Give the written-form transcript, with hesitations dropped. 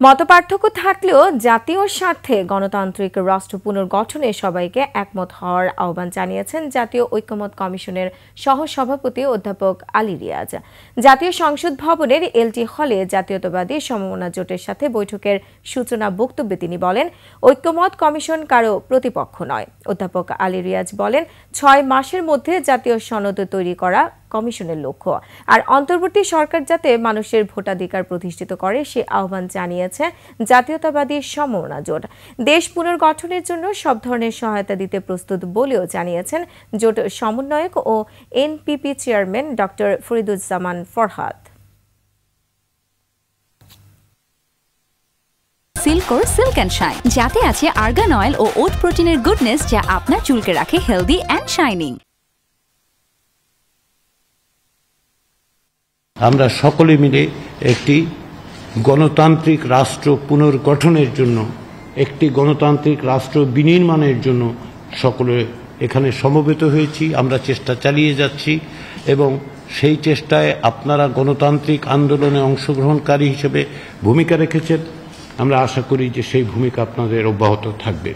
মতপার্থক্য থাকলেও জাতীয় স্বার্থে গণতান্ত্রিক রাষ্ট্র পুনর্গঠনে সবাইকে একমত হওয়ার আহ্বান জানিয়েছেন জাতীয় ঐকমত্য কমিশনের সহসভাপতি অধ্যাপক আলী রিয়াজ। জাতীয় সংসদ ভবনের এলটি হলে জাতীয়তাবাদী সমমনা জোটের সাথে বৈঠকের সূচনা বক্তব্যে তিনি বলেন, ঐকমত্য কমিশন কারো প্রতিপক্ষ নয়। অধ্যাপক আলী রিয়াজ বলেন, ৬ মাসের মধ্যে জাতীয় সনদ তৈরি করা কমিশনের লক্ষ্য, আর অন্তর্বর্তী সরকার যাতে মানুষের ভোটাধিকার প্রতিষ্ঠিত করে সে আহ্বান জানিয়েছে জাতীয়তাবাদী সমমনা জোট। দেশ পুনর্গঠনের জন্য সব ধরনের সহায়তা দিতে প্রস্তুত বলেও জানিয়েছেন জোট সমন্বয়ক ও NPP chairman doctor Fariduzzaman Farhad. সিল্কোর সিল্ক অ্যান্ড শাইন, যাতে আছে আর্গান অয়েল ও ওট প্রোটিনের গুডনেস, যা আপনার চুলকে রাখে হেলদি অ্যান্ড শাইনিং। আমরা সকলে মিলে একটি গণতান্ত্রিক রাষ্ট্র পুনর্গঠনের জন্য, একটি গণতান্ত্রিক রাষ্ট্র বিনির্মাণের জন্য সকলে এখানে সমবেত হয়েছি। আমরা চেষ্টা চালিয়ে যাচ্ছি এবং সেই চেষ্টায় আপনারা গণতান্ত্রিক আন্দোলনে অংশগ্রহণকারী হিসেবে ভূমিকা রেখেছেন। আমরা আশা করি যে সেই ভূমিকা আপনাদের অব্যাহত থাকবে।